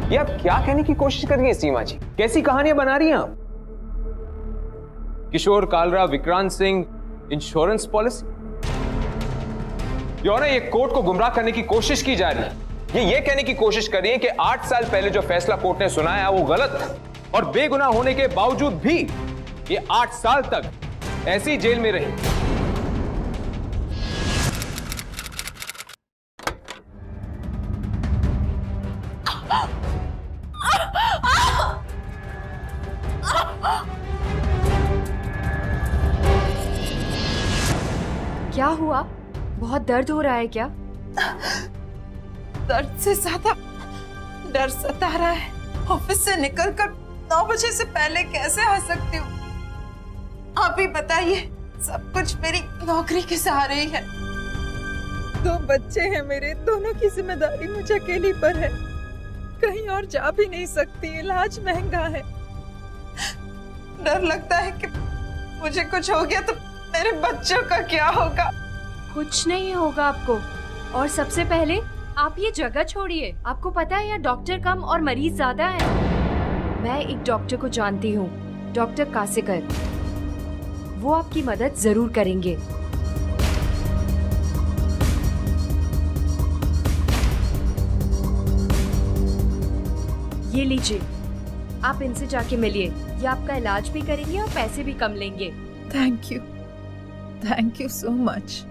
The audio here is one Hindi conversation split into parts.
ये आप क्या कहने की कोशिश कर रही हैं सीमा जी? कैसी कहानियां बना रही हैं आप? किशोर कालरा, विक्रांत सिंह, इंश्योरेंस पॉलिसी। ना ये कोर्ट को गुमराह करने की कोशिश की जा रही है। ये कहने की कोशिश कर रही है कि 8 साल पहले जो फैसला कोर्ट ने सुनाया वो गलत था, और बेगुनाह होने के बावजूद भी ये 8 साल तक ऐसी जेल में रही। क्या हुआ? बहुत दर्द हो रहा है क्या? दर्द से ज्यादा डर सता रहा है। ऑफिस से निकलकर 9 बजे से पहले कैसे आ सकती हूँ? आप ही बताइए। सब कुछ मेरी नौकरी के सहारे ही है। 2 बच्चे हैं मेरे, दोनों की जिम्मेदारी मुझे अकेली पर है। कहीं और जा भी नहीं सकती, इलाज महंगा है। डर लगता है कि मुझे कुछ हो गया तो मेरे बच्चों का क्या होगा? कुछ नहीं होगा आपको। और सबसे पहले आप ये जगह छोड़िए। आपको पता है यहाँ डॉक्टर कम और मरीज ज्यादा है। मैं एक डॉक्टर को जानती हूँ, डॉक्टर कासेकर। वो आपकी मदद जरूर करेंगे। ये लीजिए, आप इनसे जाके मिलिए। ये आपका इलाज भी करेंगे और पैसे भी कम लेंगे। Thank you so much.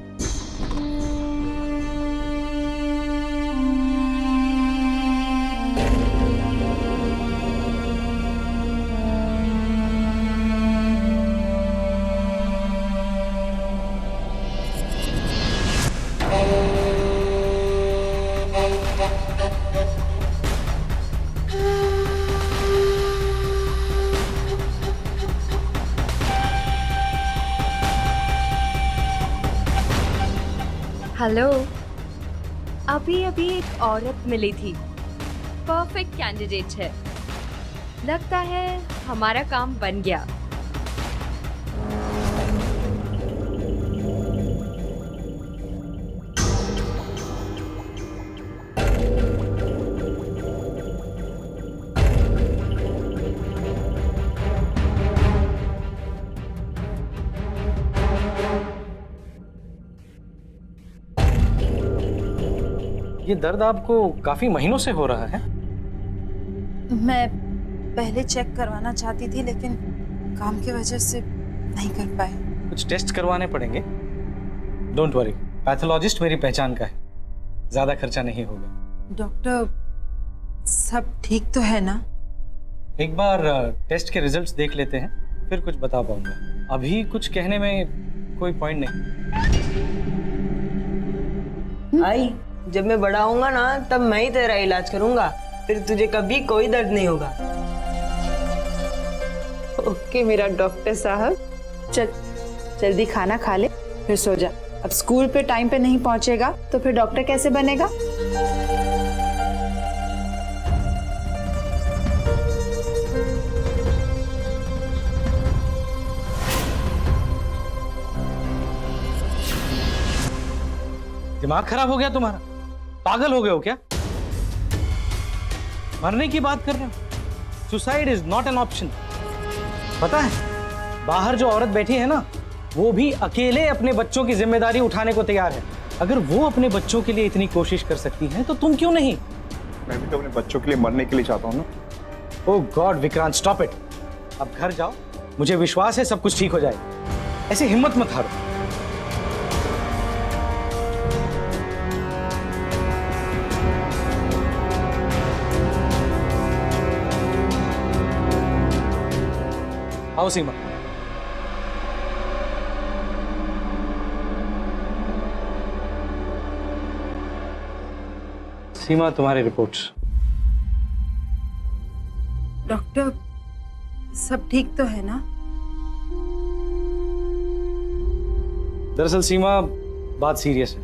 Hello, अभी एक औरत मिली थी। परफेक्ट कैंडिडेट है। लगता है हमारा काम बन गया। ये दर्द आपको काफी महीनों से हो रहा है? मैं पहले चेक करवाना चाहती थी, लेकिन काम की वजह से नहीं कर पाए। कुछ टेस्ट करवाने पड़ेंगे। डोंट वरी, पैथोलॉजिस्ट मेरी पहचान का है, ज्यादा खर्चा नहीं होगा। डॉक्टर, सब ठीक तो है ना? एक बार टेस्ट के रिजल्ट्स देख लेते हैं, फिर कुछ बता पाऊंगा। अभी कुछ कहने में कोई पॉइंट नहीं। आई, जब मैं बड़ा होऊंगा ना, तब मैं ही तेरा इलाज करूंगा। फिर तुझे कभी कोई दर्द नहीं होगा। ओके मेरा डॉक्टर साहब, चल जल्दी खाना खा ले, फिर सो जा। अब स्कूल पे टाइम पे नहीं पहुंचेगा तो फिर डॉक्टर कैसे बनेगा? दिमाग खराब हो गया तुम्हारा? पागल हो गए हो क्या? मरने की बात कर रहे हो? Suicide is not an option. पता है, बाहर जो औरत बैठी है ना, वो भी अकेले अपने बच्चों की जिम्मेदारी उठाने को तैयार है। अगर वो अपने बच्चों के लिए इतनी कोशिश कर सकती है तो तुम क्यों नहीं? मैं भी तो अपने बच्चों के लिए मरने के लिए चाहता हूँ ना। ओह गॉड विक्रांत, स्टॉप इट। अब घर जाओ, मुझे विश्वास है सब कुछ ठीक हो जाएगा। ऐसे हिम्मत मत हारो। आओ सीमा। सीमा, तुम्हारे रिपोर्ट्स। डॉक्टर, सब ठीक तो है ना? दरअसल सीमा, बात सीरियस है।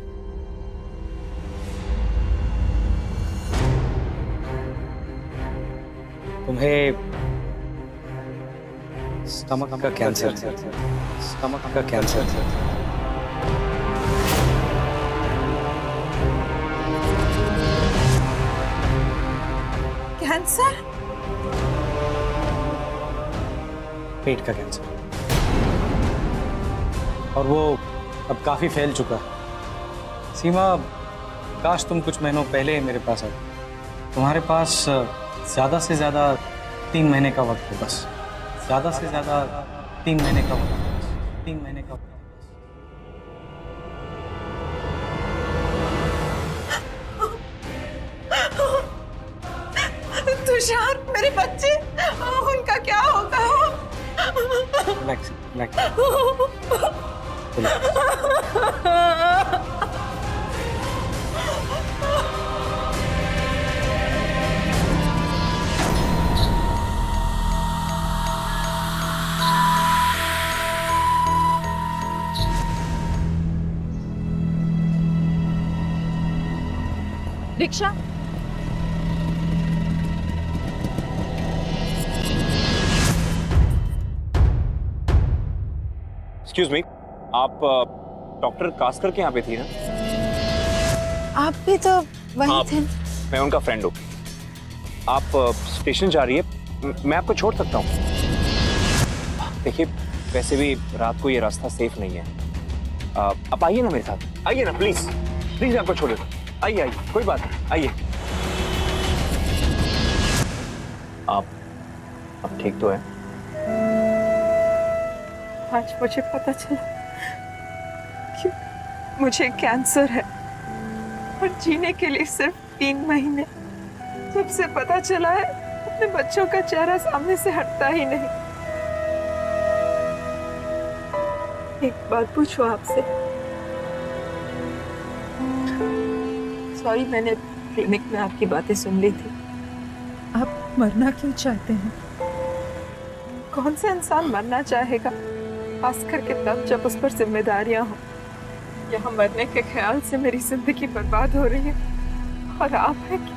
तुम्हें स्टमक का कैंसर है। स्टमक का कैंसर है। कैंसर? पेट का कैंसर, और वो अब काफी फैल चुका है। सीमा, काश तुम कुछ महीनों पहले मेरे पास आए। तुम्हारे पास ज्यादा से ज्यादा 3 महीने का वक्त है, बस ज्यादा से ज्यादा 3 महीने का वक्त है, बस 3 महीने का वक्त। तुषार, मेरे बच्चे, उनका क्या होगा? Relax, relax. Rickshaw, excuse me, आप डॉक्टर कास्कर के यहाँ पे थी ना? आप भी तो वहीं आप- थे। मैं उनका फ्रेंड हूँ। आप स्टेशन जा रही है, मैं आपको छोड़ सकता हूँ। देखिए, वैसे भी रात को ये रास्ता सेफ नहीं है। आप आइए ना मेरे साथ, आइए ना प्लीज, प्लीज मैं आपको छोड़ देता हूँ। आइए आइए, कोई बात नहीं, आइए। आप ठीक तो है? आज मुझे पता चला कि मुझे कैंसर है और जीने के लिए सिर्फ 3 महीने। जब से पता चला है, अपने बच्चों का चेहरा सामने से हटता ही नहीं। एक बात पूछूं आपसे? सॉरी, मैंने क्लिनिक में आपकी बातें सुन ली थी। आप मरना क्यों चाहते हैं? कौन सा इंसान मरना चाहेगा, खास करके तब जब उस पर जिम्मेदारियां हो। यहाँ मरने के ख्याल से मेरी जिंदगी बर्बाद हो रही है, और आप हैं कि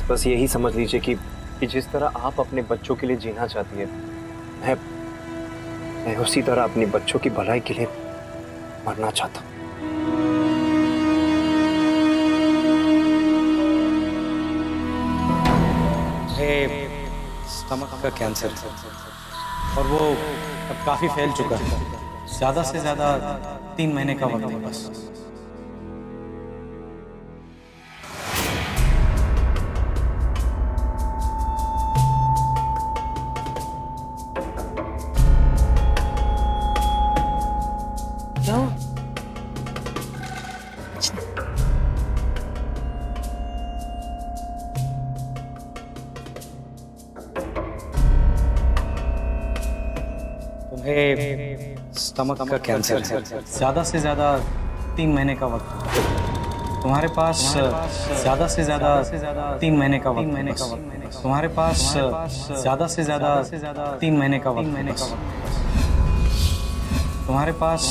बस यही समझ लीजिए कि जिस तरह आप अपने बच्चों के लिए जीना चाहती है, मैं उसी तरह अपने बच्चों की भलाई के लिए मरना चाहता हूँ। स्टमक का कैंसर है, और वो अब काफी फैल चुका है। ज्यादा से ज्यादा 3 महीने का वक्त है, बस। तुम्हें स्टमक का कैंसर है, ज्यादा से ज्यादा 3 महीने का वक्त है। तुम्हारे पास ज्यादा से ज्यादा 3 महीने का वक्त है, बस। तुम्हारे पास ज्यादा से ज्यादा 3 महीने का वक्त है, बस। तुम्हारे पास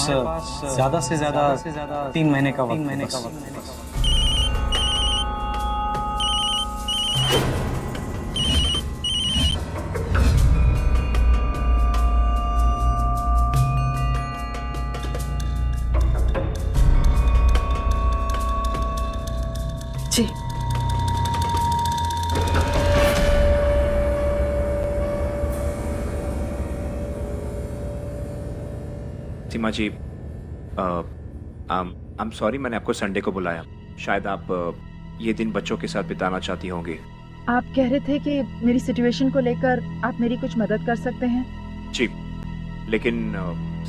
ज्यादा से ज्यादा 3 महीने का वक्त है, बस। जी, सीमा जी, I'm सॉरी मैंने आपको संडे को बुलाया। शायद आप ये दिन बच्चों के साथ बिताना चाहती होंगी। आप कह रहे थे कि मेरी सिचुएशन को लेकर आप मेरी कुछ मदद कर सकते हैं। जी, लेकिन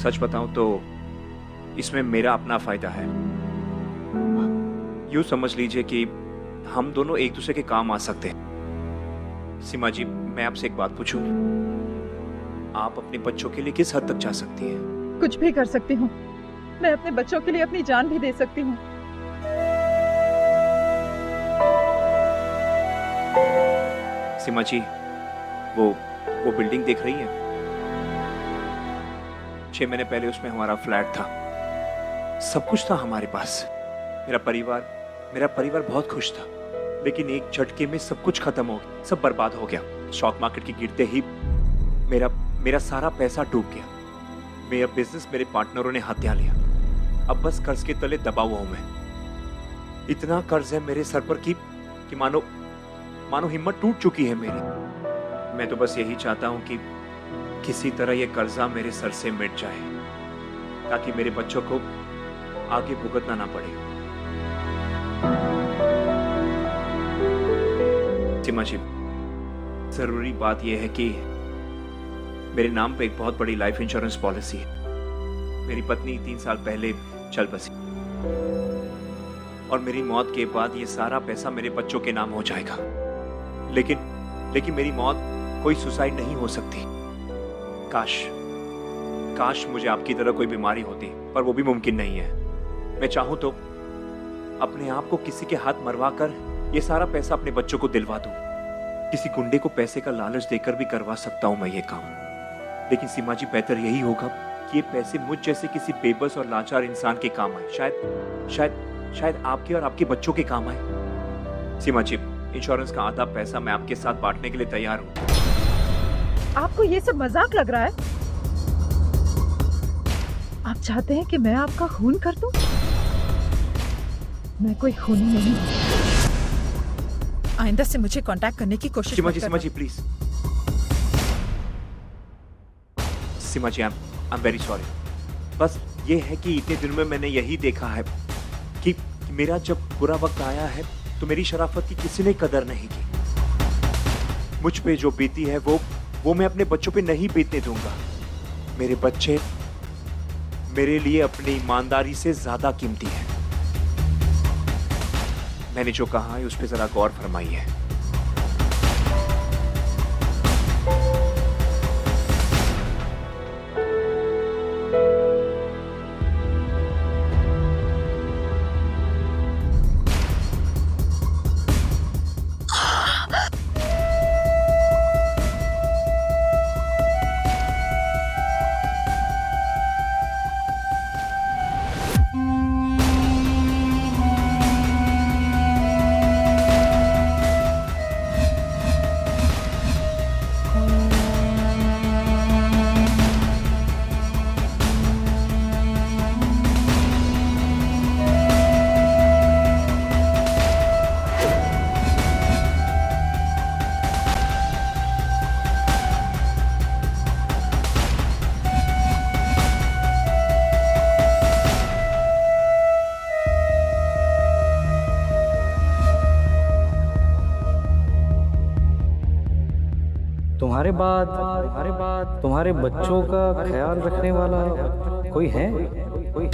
सच बताऊं तो इसमें मेरा अपना फायदा है। यूं समझ लीजिए कि हम दोनों एक दूसरे के काम आ सकते हैं। सीमा जी, मैं आपसे एक बात पूछूं? आप अपने बच्चों के लिए किस हद तक जा सकती हैं? कुछ भी कर सकती हूँ। मैं अपने बच्चों के लिए अपनी जान भी दे सकती हूँ। सीमा जी, वो बिल्डिंग देख रही है? 6 महीने पहले उसमें हमारा फ्लैट था, सब कुछ था हमारे पास। मेरा परिवार बहुत खुश था, लेकिन एक झटके में सब कुछ खत्म हो गया, सब बर्बाद हो गया। स्टॉक मार्केट के गिरते ही मेरा सारा पैसा डूब गया। मेरा बिजनेस मेरे पार्टनरों ने हत्या लिया। अब बस कर्ज के तले दबा हुआ हूं मैं। इतना कर्ज है मेरे सर पर कि मानो हिम्मत टूट चुकी है मेरी। मैं तो बस यही चाहता हूं कि किसी तरह ये कर्जा मेरे सर से मिट जाए, ताकि मेरे बच्चों को आगे भुगतना ना पड़े। सीमा जी, जरूरी बात यह है कि मेरे नाम पे एक बहुत बड़ी लाइफ इंश्योरेंस पॉलिसी है। मेरी पत्नी 3 साल पहले चल बसी और मेरी मौत के बाद ये सारा पैसा मेरे बच्चों के नाम हो जाएगा। लेकिन मेरी मौत कोई सुसाइड नहीं हो सकती। काश मुझे आपकी तरह कोई बीमारी होती, पर वो भी मुमकिन नहीं है। मैं चाहूं तो अपने आप को किसी के हाथ मरवा कर ये सारा पैसा अपने बच्चों को दिलवा दूं। किसी गुंडे को पैसे का लालच देकर भी करवा सकता हूं मैं ये काम। लेकिन सीमा जी, बेहतर यही होगा कि ये पैसे मुझ जैसे किसी बेबस और लाचार इंसान के काम आए। शायद आपके और आपके बच्चों के काम आए। सीमा जी, इंश्योरेंस का आधा पैसा मैं आपके साथ बांटने के लिए तैयार हूं। आपको ये सब मजाक लग रहा है? आप चाहते हैं कि मैं आपका खून कर दूं? मैं कोई खूनी नहीं हूं। आइंदा से मुझे कांटेक्ट करने की कोशिश मत करना। Seema ji please. Seema ji, I am very sorry. बस ये है कि इतने दिनों में मैंने यही देखा है कि मेरा जब बुरा वक्त आया है तो मेरी शराफत की किसी ने कदर नहीं की। मुझ पे जो बीती है वो मैं अपने बच्चों पे नहीं बीतने दूंगा। मेरे बच्चे मेरे लिए अपनी ईमानदारी से ज्यादा कीमती है। मैंने जो कहा है उस पर जरा गौर फरमाइए। तुम्हारे बाद तुम्हारे बच्चों का ख्याल रखने वाला कोई है? कोई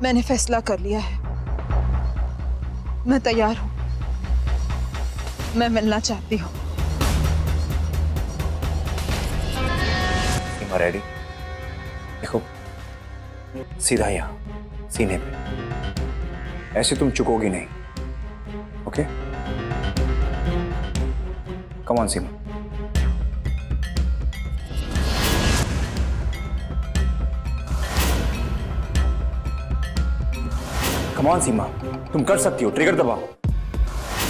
मैंने फैसला कर लिया है। मैं तैयार हूं। मैं मिलना चाहती हूँ। सीमा रेडी? देखो, सीधा यहाँ सीने पे। ऐसे तुम चुकोगी नहीं। Okay? Come on Seema. Come on Seema, तुम कर सकती हो। ट्रिगर दबाओ।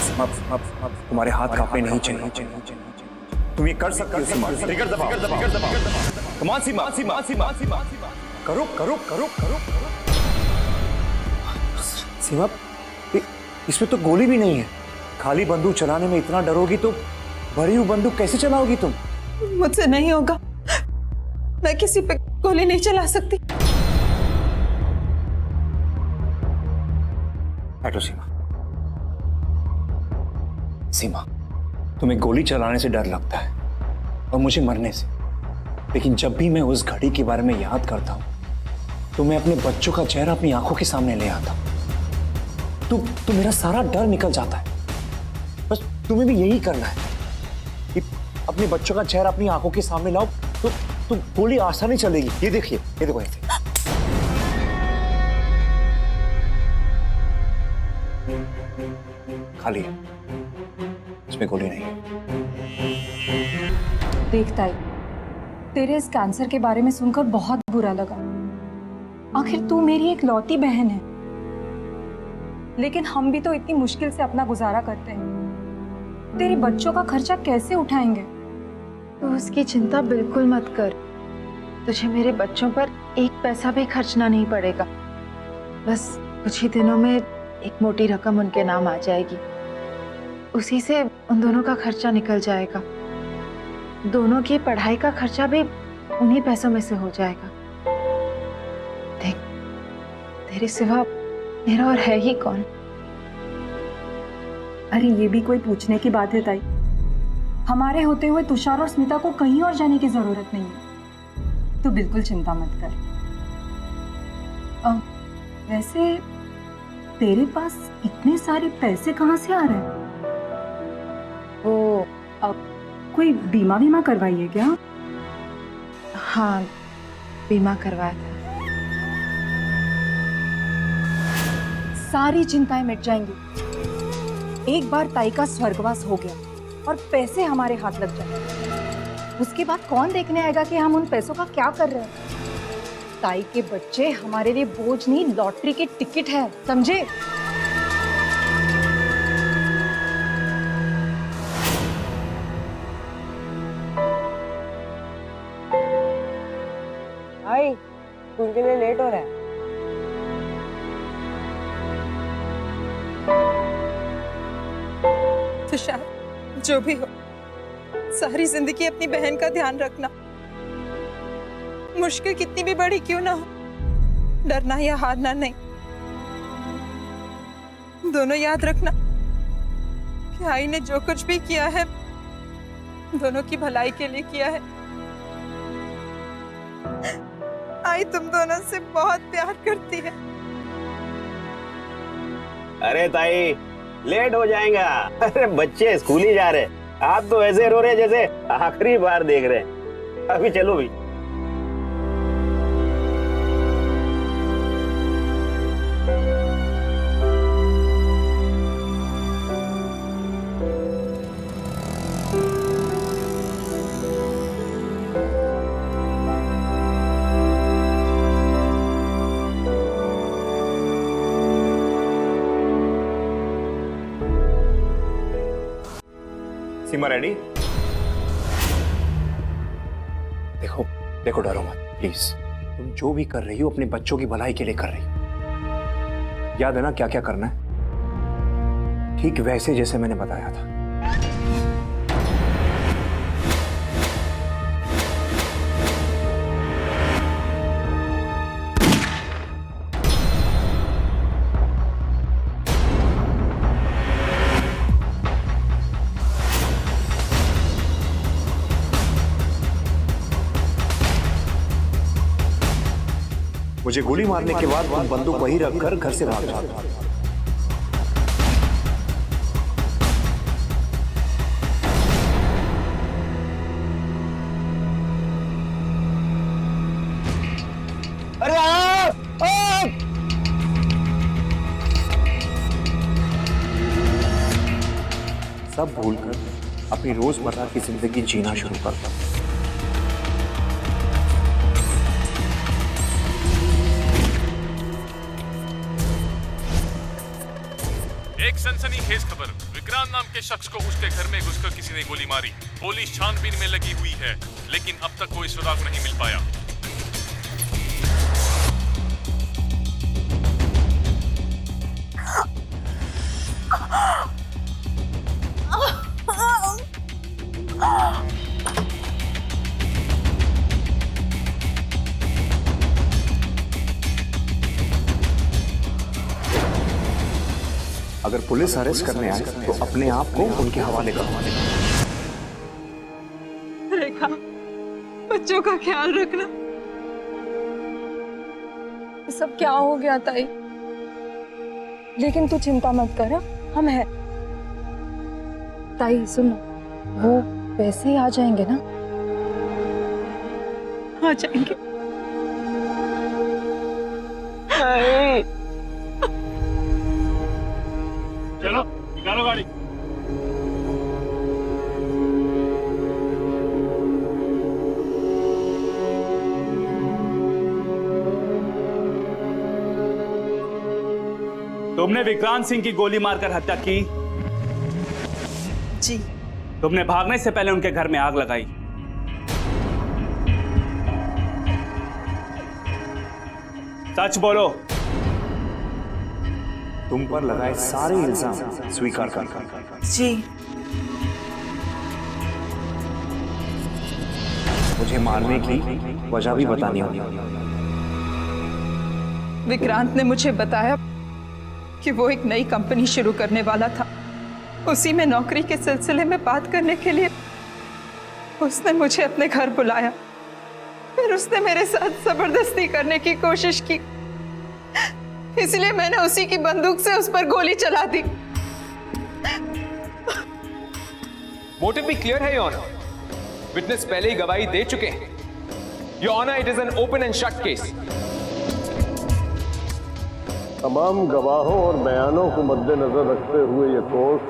सीमा, तुम्हारे हाथ कांपने नहीं चाहिए। तुम ये कर सकती हो सीमा। ट्रिगर दबाओ। कम ऑन सीमा। करो। सीमा, इसमें तो गोली भी नहीं है। खाली बंदूक चलाने में इतना डरोगी तो भरी हुई बंदूक कैसे चलाओगी तुम? मुझसे नहीं होगा। मैं किसी पे गोली नहीं चला सकती। बैठो सीमा। सीमा, तुम्हें गोली चलाने से डर लगता है और मुझे मरने से। लेकिन जब भी मैं उस घड़ी के बारे में याद करता हूं तो मैं अपने बच्चों का चेहरा अपनी आंखों के सामने ले आता हूं। तो मेरा सारा डर निकल जाता है। बस तुम्हें भी यही करना है कि अपने बच्चों का चेहरा अपनी आंखों के सामने लाओ तो गोली आसानी चलेगी। ये देखिए, ये देखो ऐसे। खाली है, इसमें गोली नहीं है। देखता है, तेरे इस कैंसर के बारे में सुनकर बहुत बुरा लगा। आखिर तू मेरी एक लौती बहन है, लेकिन हम भी तो इतनी मुश्किल से अपना गुजारा करते हैं। तेरे बच्चों का खर्चा कैसे उठाएंगे? तो उसकी चिंता बिल्कुल मत कर। तुझे मेरे बच्चों पर एक पैसा भी खर्चना नहीं पड़ेगा। बस कुछ ही दिनों में एक मोटी रकम उनके नाम आ जाएगी। उसी से उन दोनों का खर्चा निकल जाएगा। दोनों की पढ़ाई का खर्चा भी उन्हीं पैसों में से हो जाएगा। देख, तेरे सिवा मेरा और है ही कौन? अरे ये भी कोई पूछने की बात है ताई? हमारे होते हुए तुषार और स्मिता को कहीं और जाने की जरूरत नहीं है। तो बिल्कुल चिंता मत कर। वैसे तेरे पास इतने सारे पैसे कहाँ से आ रहे हैं? वो कोई बीमा करवाई है क्या? हाँ, बीमा करवाया था। सारी चिंताएं मिट जाएंगी। एक बार ताई का स्वर्गवास हो गया और पैसे हमारे हाथ लग जाएंगे, उसके बाद कौन देखने आएगा कि हम उन पैसों का क्या कर रहे हैं? ताई के बच्चे हमारे लिए बोझ नहीं, लॉटरी की टिकट है, समझे? भाई स्कूल के लिए लेट हो रहा है। तुषार, जो भी हो, सारी जिंदगी अपनी बहन का ध्यान रखना। मुश्किल कितनी भी बड़ी क्यों ना हो, डरना या हारना नहीं। दोनों याद रखना कि आई ने जो कुछ भी किया है दोनों की भलाई के लिए किया है। आई तुम दोनों से बहुत प्यार करती है। अरे ताई, लेट हो जाएगा। अरे बच्चे स्कूल ही जा रहे, आप तो ऐसे रो रहे जैसे आखिरी बार देख रहे हैं। अभी चलो भी। सीमा रेडी? देखो देखो, डरो मत प्लीज। तुम जो भी कर रही हो अपने बच्चों की भलाई के लिए कर रही हो। याद है ना क्या क्या करना है? ठीक वैसे जैसे मैंने बताया था। मुझे गोली मारने के बाद तुम बंदूक वहीं रखकर घर से भाग जाओ। अरे आप! सब भूलकर अपनी रोजमर्रा की जिंदगी जीना शुरू कर दो। एक सनसनीखेज खबर, विक्रांत नाम के शख्स को उसके घर में घुसकर किसी ने गोली मारी। पुलिस छानबीन में लगी हुई है, लेकिन अब तक कोई सुराग नहीं मिल पाया। अगर पुलिस अरेस्ट करने आए तो अपने आप को उनके हवाले करो। रेखा, बच्चों का ख्याल रखना। सब क्या हो गया ताई? लेकिन तू चिंता मत कर, हम हैं। ताई सुनो, वो पैसे ही आ जाएंगे ना? आ जाएंगे। चलो निकालो गाड़ी। तुमने विक्रांत सिंह की गोली मारकर हत्या की? जी। तुमने भागने से पहले उनके घर में आग लगाई। सच बोलो। तुम पर लगाए सारे इल्जाम स्वीकार कर। जी। मुझे मारने की वजह भी बतानी होगी। विक्रांत ने मुझे बताया कि वो एक नई कंपनी शुरू करने वाला था। उसी में नौकरी के सिलसिले में बात करने के लिए उसने मुझे अपने घर बुलाया। फिर उसने मेरे साथ जबरदस्ती करने की कोशिश की, इसलिए मैंने उसी की बंदूक से उस पर गोली चला दी। मोटिव भी क्लियर है योर ऑनर। विटनेस पहले ही गवाही दे चुके हैं। Your honour, it is an open and shut case. तमाम गवाहों और बयानों को मद्देनजर रखते हुए ये कोर्ट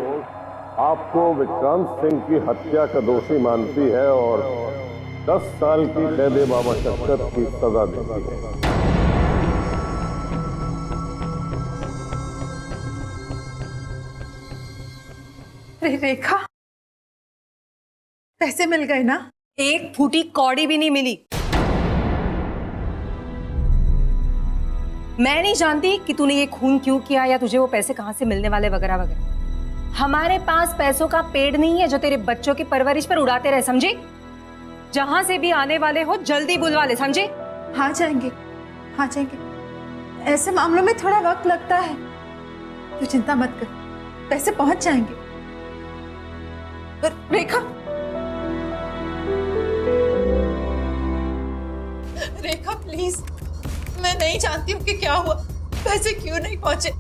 आपको विक्रांत सिंह की हत्या का दोषी मानती है और 10 साल की कैद बामशक्कत की सजा देती है। अरे रेखा, पैसे मिल गए ना? एक फूटी कौड़ी भी नहीं मिली। मैं नहीं जानती कि तूने ये खून क्यों किया या तुझे वो पैसे कहां से मिलने वाले वगैरह वगैरह। हमारे पास पैसों का पेड़ नहीं है जो तेरे बच्चों की परवरिश पर उड़ाते रहे, समझे? जहां से भी आने वाले हो जल्दी बुलवा ले, समझे? हाँ जाएंगे, हाँ जाएंगे। ऐसे मामलों में थोड़ा वक्त लगता है, तू चिंता मत कर, पैसे पहुंच जाएंगे। पर रेखा, रेखा प्लीज, मैं नहीं जानती हूँ कि क्या हुआ, पैसे क्यों नहीं पहुंचे,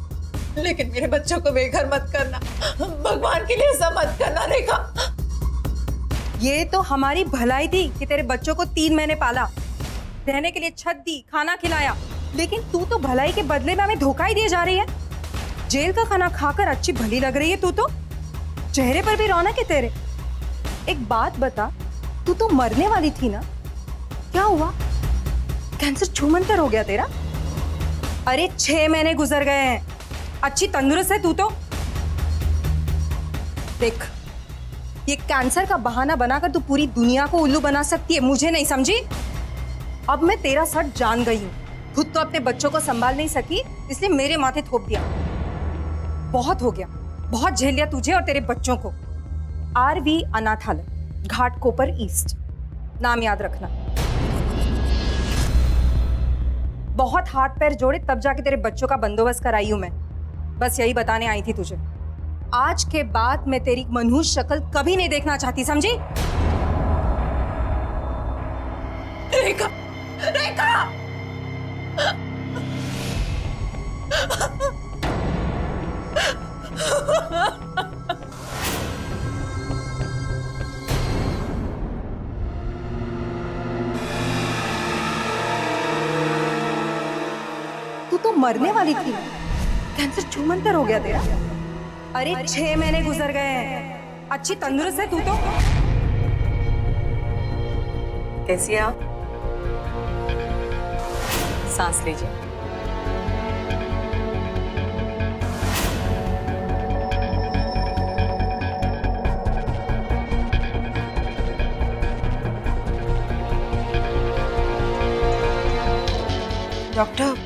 लेकिन मेरे बच्चों को बेघर मत करना, भगवान के लिए ऐसा मत करना रेखा। ये तो हमारी भलाई थी कि तेरे बच्चों को 3 महीने पाला, रहने के लिए छत दी, खाना खिलाया, लेकिन तू तो भलाई के बदले में हमें धोखा ही दिए जा रही है। जेल का खाना खाकर अच्छी भली लग रही है तू तो, चेहरे पर भी रौनक है तेरे। एक बात बता, तू तो मरने वाली थी ना, क्या हुआ? कैंसर छूमंतर हो गया तेरा? अरे 6 महीने गुजर गए हैं, अच्छी तंदुरुस्त है तू तो। देख, ये कैंसर का बहाना बनाकर तू पूरी दुनिया को उल्लू बना सकती है, मुझे नहीं, समझी? अब मैं तेरा सच जान गई हूँ। खुद तो अपने बच्चों को संभाल नहीं सकी, इसलिए मेरे माथे थोप दिया। बहुत हो गया, बहुत झेल लिया तुझे और तेरे बच्चों को। आरवी अनाथालय, घाटकोपर ईस्ट, नाम याद रखना। बहुत हाथ पैर जोड़े तब जाके तेरे बच्चों का बंदोबस्त कराई हूं मैं। बस यही बताने आई थी तुझे। आज के बाद मैं तेरी मनहूस शक्ल कभी नहीं देखना चाहती, समझी? रेखा, रेखा! तू तो मरने वाली थी, कैंसर छूमंतर हो गया तेरा। अरे 6 महीने गुजर गए हैं, अच्छी तंदुरुस्त है तू तो। कैसी है आप? सांस लीजिए। डॉक्टर,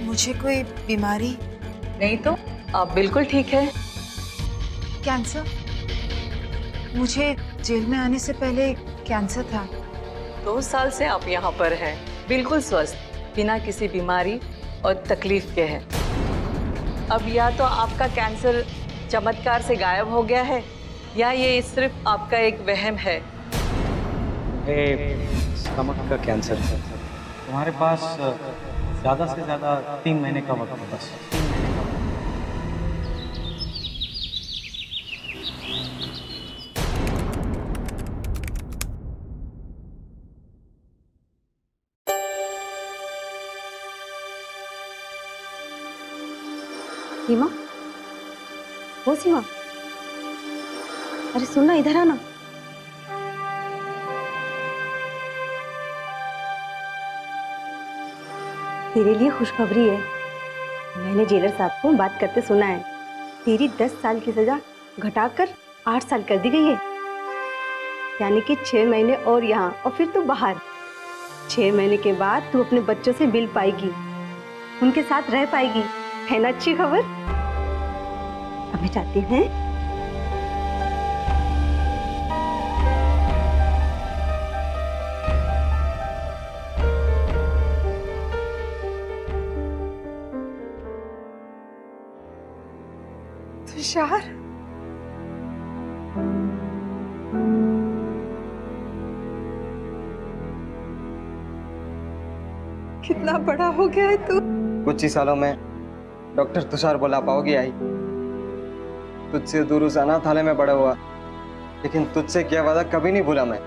मुझे कोई बीमारी? नहीं तो, आप बिल्कुल ठीक है। कैंसर? मुझे जेल में आने से पहले कैंसर था। 2 साल से आप यहाँ पर हैं, बिल्कुल स्वस्थ, बिना किसी बीमारी और तकलीफ के हैं। अब या तो आपका कैंसर चमत्कार से गायब हो गया है, या ये सिर्फ आपका एक वहम है। स्टमक का कैंसर है। तुम्हारे पास ज़्यादा से ज़्यादा 3 महीने का वक्त है बस। सीमा, वो सीमा, अरे सुनना, इधर आना। तेरे लिए खुशखबरी है। मैंने जेलर साहब को बात करते सुना है। तेरी 10 साल की सजा घटाकर 8 साल कर दी गई है, यानी कि 6 महीने और यहाँ और फिर तू बाहर। 6 महीने के बाद तू अपने बच्चों से मिल पाएगी, उनके साथ रह पाएगी, है ना अच्छी खबर? अभी जाती हैं। तुषार, कितना बड़ा हो गया है तू। कुछ ही सालों में डॉक्टर तुषार बुला पाओगी आई। तुझसे दूर उस अनाथालय में बड़ा हुआ, लेकिन तुझसे किया वादा कभी नहीं भूला मैं।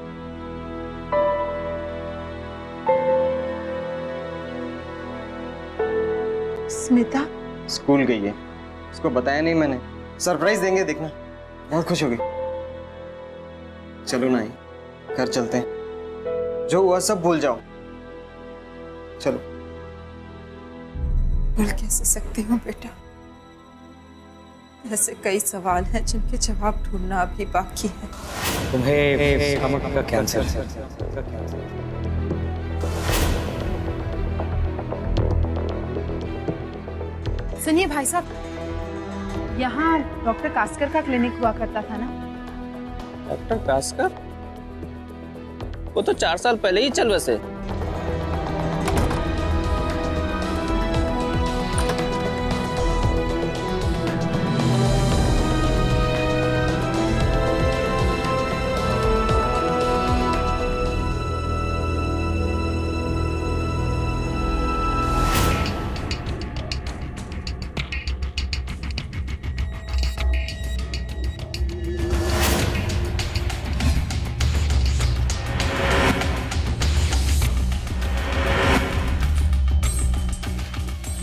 स्मिता स्कूल गई है, उसको बताया नहीं मैंने। सरप्राइज देंगे, देखना, बहुत खुश होगी। चलो ना, घर चलते हैं, जो हुआ सब भूल जाओ। चलो। भूल कैसे सकती हूँ बेटा? ऐसे कई सवाल हैं जिनके जवाब ढूंढना अभी बाकी है। तुम्हें स्टमक का कैंसर है। सुनिए भाई साहब, यहाँ डॉक्टर कास्कर का क्लिनिक हुआ करता था ना? डॉक्टर कास्कर? वो तो 4 साल पहले ही चल बसे।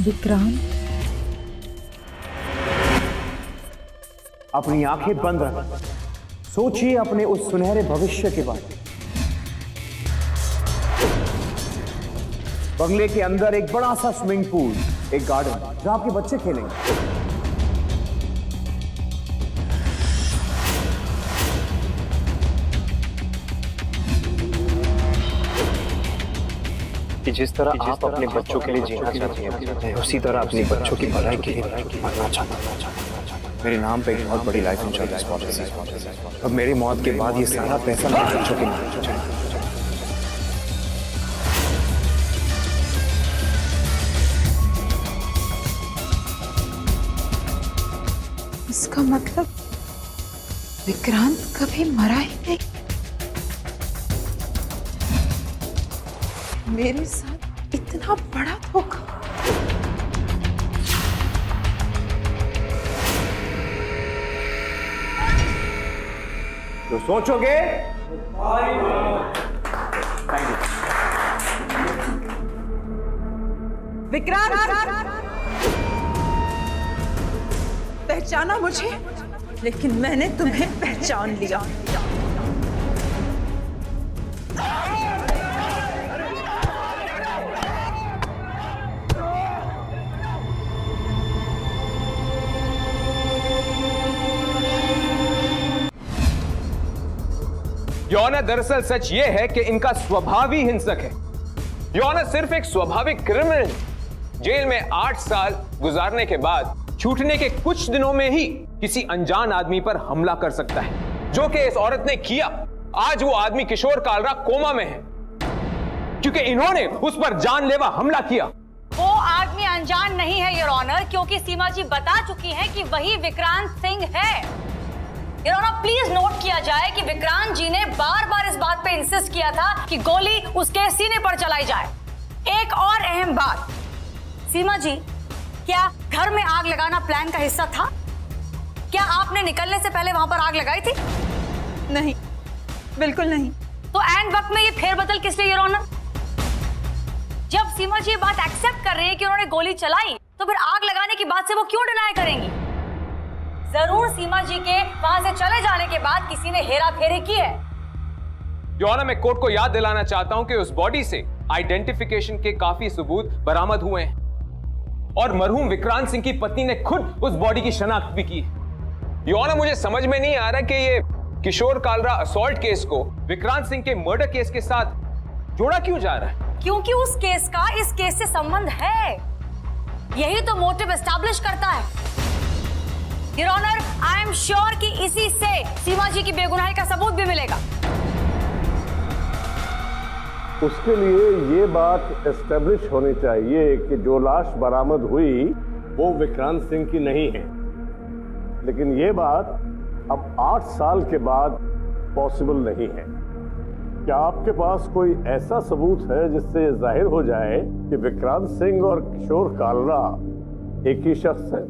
विक्रांत, अपनी आंखें बंद रख, सोचिए अपने उस सुनहरे भविष्य के बारे में। बंगले के अंदर एक बड़ा सा स्विमिंग पूल, एक गार्डन जहां आपके बच्चे खेलेंगे। कि जिस तरह आप अपने बच्चों के लिए जीना चाहते हैं, उसी तरह अपने बच्चों की भलाई के लिए मरना चाहता हूं। मेरे नाम पे एक बहुत बड़ी लाइफ इंश्योरेंस पॉलिसी है। अब मेरी मौत के बाद ये सारा पैसा मेरे बच्चों के नाम पे चलेगा। इसका मतलब विक्रांत कभी मरा ही नहीं। मेरे साथ इतना बड़ा धोखा। तो सोचोगे? विक्रांत, पहचाना मुझे, लेकिन मैंने तुम्हें पहचान लिया। योना, दरअसल सच ये है कि इनका स्वभाव ही हिंसक है। योना सिर्फ एक स्वाभाविक क्रिमिनल जेल में 8 साल गुजारने के बाद छूटने के कुछ दिनों में ही किसी अनजान आदमी पर हमला कर सकता है, जो कि इस औरत ने किया। आज वो आदमी किशोर कालरा कोमा में है क्योंकि इन्होंने उस पर जानलेवा हमला किया। वो आदमी अनजान नहीं है योर ऑनर, क्योंकि सीमा जी बता चुकी हैं कि वही विक्रांत सिंह है। योर ऑनर, प्लीज नोट किया जाए कि विक्रांत जी ने बार बार इस बात पे इंसिस्ट किया था कि गोली उसके सीने पर चलाई जाए। एक और अहम बात, सीमा जी, क्या घर में आग लगाना प्लान का हिस्सा था? क्या आपने निकलने से पहले वहां पर आग लगाई थी? नहीं, बिल्कुल नहीं। तो एंड वक्त में ये फेरबदल किस लिए योर ऑनर? जब सीमा जी ये बात एक्सेप्ट कर रही है कि उन्होंने गोली चलाई, तो फिर आग लगाने की बात से वो क्यों डिनाई करेंगी? जरूर सीमा जी के वहां से चले जाने के बाद किसी ने हेरा फेरी की है। योना, मैं कोर्ट को याद दिलाना चाहता हूं कि उस बॉडी से आइडेंटिफिकेशन के काफी सबूत बरामद हुए हैं और मरहूम विक्रांत सिंह की पत्नी ने खुद उस बॉडी की शनाख्त भी की है। योर ऑनर, मुझे समझ में नहीं आ रहा कि ये किशोर कालरा असॉल्ट केस को विक्रांत सिंह के मर्डर केस के साथ जोड़ा क्यों जा रहा है? क्योंकि उस केस का इस केस से संबंध है, यही तो मोटिव एस्टैब्लिश करता है। Your honour, I am sure कि इसी से सीमा जी की बेगुनाही का सबूत भी मिलेगा। उसके लिए ये बात एस्टेब्लिश होनी चाहिए कि जो लाश बरामद हुई वो विक्रांत सिंह की नहीं है। लेकिन ये बात अब 8 साल के बाद पॉसिबल नहीं है। क्या आपके पास कोई ऐसा सबूत है जिससे जाहिर हो जाए कि विक्रांत सिंह और किशोर कालरा एक ही शख्स है?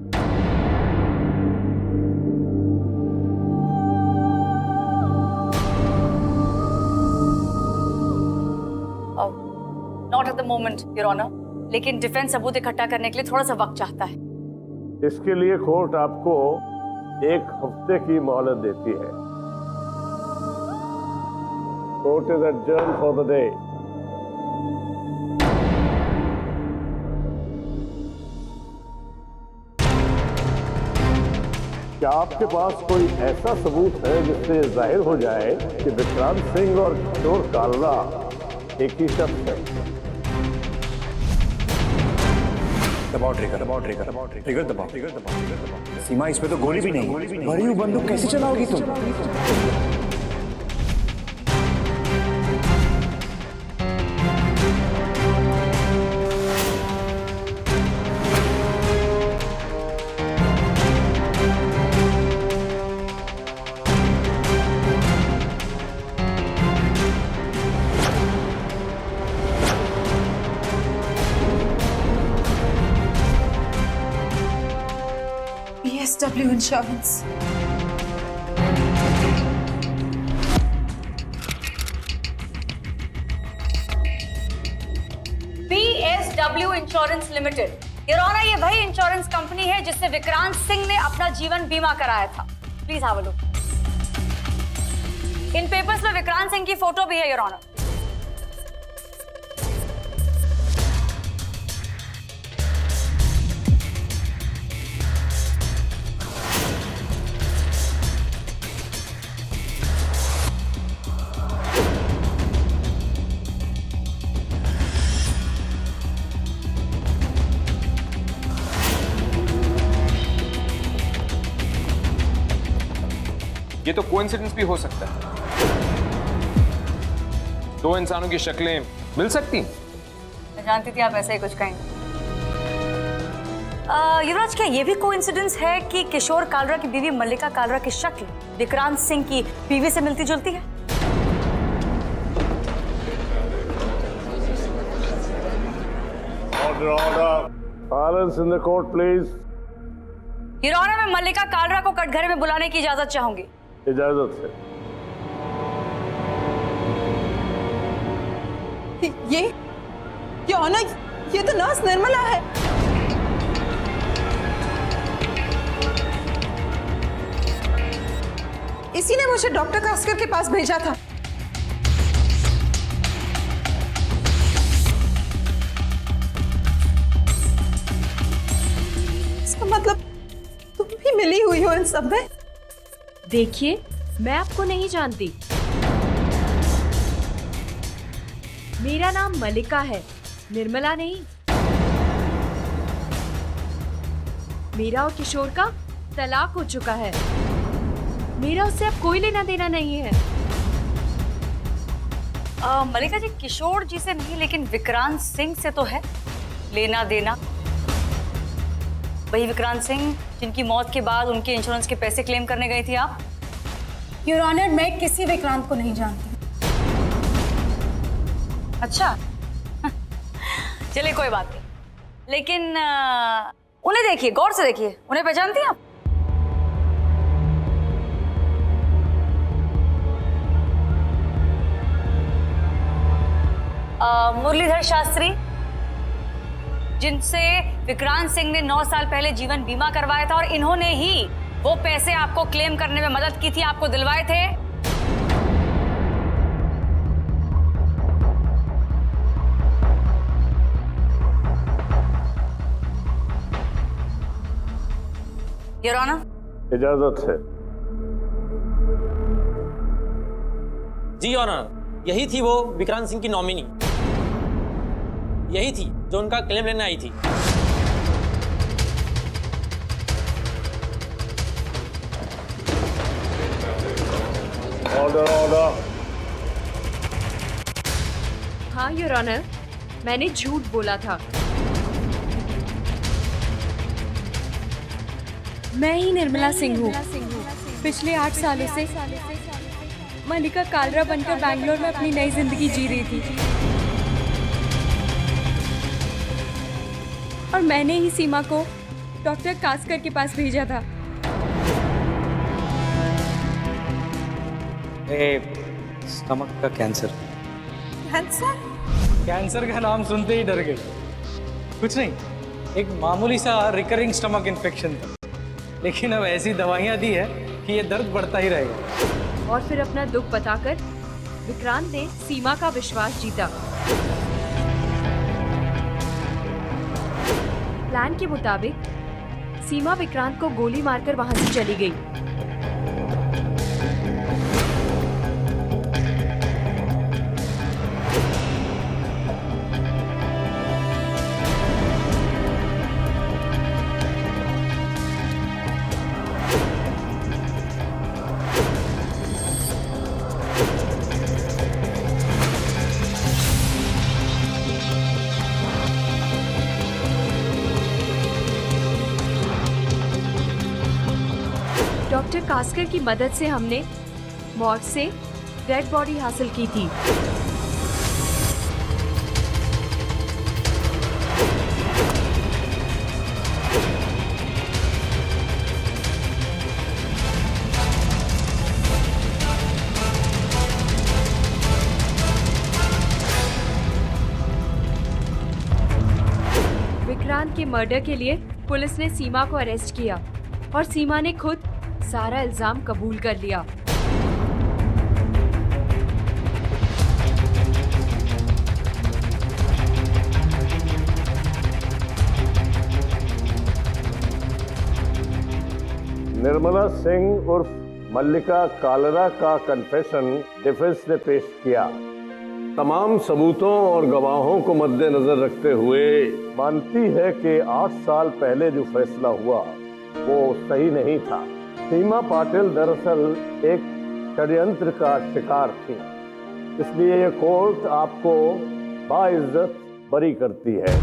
Not at the moment your honour, लेकिन डिफेंस सबूत इकट्ठा करने के लिए थोड़ा सा वक्त चाहता है। इसके लिए कोर्ट आपको 1 हफ्ते की मोहलत देती है। Court is adjourned for the day. क्या आपके पास कोई ऐसा सबूत है जिससे जाहिर हो जाए कि विक्रांत सिंह और किशोर कालरा एक ही शख्स है? दबाओ ट्रिगर, दबाओ ट्रिगर, ट्रिगर दबाओ, ट्रिगर दबाओ। सीमा, इस पे तो गोली भी नहीं। भरी हुई बंदूक कैसे चलाओगी तुम? BSW Insurance। BSW insurance limited. Your honour, ये वही इंश्योरेंस कंपनी है जिससे विक्रांत सिंह ने अपना जीवन बीमा कराया था। Please have a look. In papers में विक्रांत सिंह की फोटो भी है योर ऑनर। ये तो कोइंसिडेंस भी हो सकता है। 2 इंसानों की शक्लें मिल सकती। मैं जानती थी आप ऐसा ही कुछ कहेंगे। युवराज, क्या ये भी कोइंसिडेंस है कि किशोर कालरा की बीवी मल्लिका कालरा की शक्ल विक्रांत सिंह की बीवी से मिलती जुलती है? Order. Silence in the court, please. Your honour, मैं मल्लिका कालरा को कटघरे में बुलाने की इजाजत चाहूंगी। इजाजत से। ये ऑनर, ये तो नर्स निर्मला है। इसी ने मुझे डॉक्टर कास्कर के पास भेजा था। इसका मतलब तुम भी मिली हुई हो इन सब में? देखिए, मैं आपको नहीं जानती। मेरा नाम मल्लिका है, निर्मला नहीं। मेरा और किशोर का तलाक हो चुका है। मेरा उससे अब कोई लेना देना नहीं है। मल्लिका जी, किशोर जी से नहीं लेकिन विक्रांत सिंह से तो है लेना देना। वही विक्रांत सिंह जिनकी मौत के बाद उनके इंश्योरेंस के पैसे क्लेम करने गई थी आप। योर ऑनर, मैं किसी विक्रांत को नहीं जानती। अच्छा चलिए कोई बात नहीं, लेकिन उन्हें देखिए, गौर से देखिए, उन्हें पहचानती हैं आप? मुरलीधर शास्त्री, जिनसे विक्रांत सिंह ने 9 साल पहले जीवन बीमा करवाया था और इन्होंने ही वो पैसे आपको क्लेम करने में मदद की थी, आपको दिलवाए थे। योर ऑनर, इजाजत है। जी ऑनर, यही थी वो विक्रांत सिंह की नॉमिनी, यही थी जो उनका क्लेम लेने आई थी। Order order. हाँ योर ऑनर, मैंने झूठ बोला था। मैं ही निर्मला सिंह हूँ। पिछले 8 सालों से मल्लिका कालरा बनकर बैंगलोर में अपनी नई जिंदगी जी रही थी, और मैंने ही सीमा को डॉक्टर कास्कर के पास भेजा था। स्टमक का कैंसर। कैंसर? कैंसर का नाम सुनते ही डर गए। कुछ नहीं, एक मामूली सा रिकरिंग स्टमक इन्फेक्शन था, लेकिन अब ऐसी दवाइयाँ दी है कि ये दर्द बढ़ता ही रहेगा। और फिर अपना दुख बताकर विक्रांत ने सीमा का विश्वास जीता। प्लान के मुताबिक सीमा विक्रांत को गोली मारकर वहां से चली गई। डॉक्टर कास्कर की मदद से हमने मॉर्ग से डेड बॉडी हासिल की थी। विक्रांत के मर्डर के लिए पुलिस ने सीमा को अरेस्ट किया, और सीमा ने खुद सारा इल्जाम कबूल कर लिया। निर्मला सिंह उर्फ मल्लिका कालरा का कन्फेशन डिफेंस ने पेश किया। तमाम सबूतों और गवाहों को मद्देनजर रखते हुए मानती है कि 8 साल पहले जो फैसला हुआ वो सही नहीं था। सीमा पाटिल दरअसल एक षड्यंत्र का शिकार थी, इसलिए ये कोर्ट आपको बाइज्जत बरी करती है।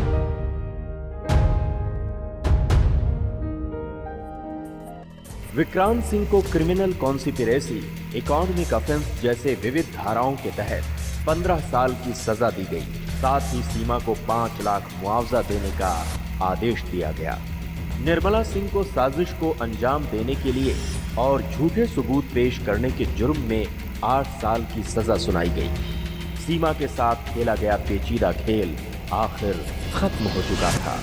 विक्रांत सिंह को क्रिमिनल कॉन्स्पिरेसी, इकोनॉमिक ऑफेंस जैसे विविध धाराओं के तहत 15 साल की सजा दी गई। साथ ही सीमा को 5 लाख मुआवजा देने का आदेश दिया गया। निर्मला सिंह को साजिश को अंजाम देने के लिए और झूठे सबूत पेश करने के जुर्म में 8 साल की सजा सुनाई गई। सीमा के साथ खेला गया पेचीदा खेल आखिर खत्म हो चुका था।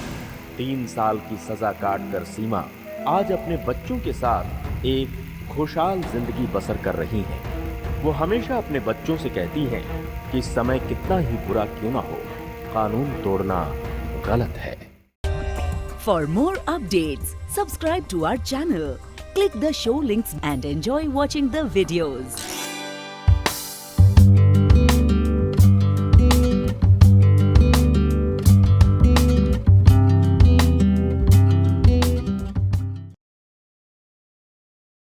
3 साल की सजा काटकर सीमा आज अपने बच्चों के साथ एक खुशहाल जिंदगी बसर कर रही हैं। वो हमेशा अपने बच्चों से कहती हैं कि समय कितना ही बुरा क्यों ना हो, कानून तोड़ना गलत है। For more updates, subscribe to our channel, click the show links and enjoy watching the videos.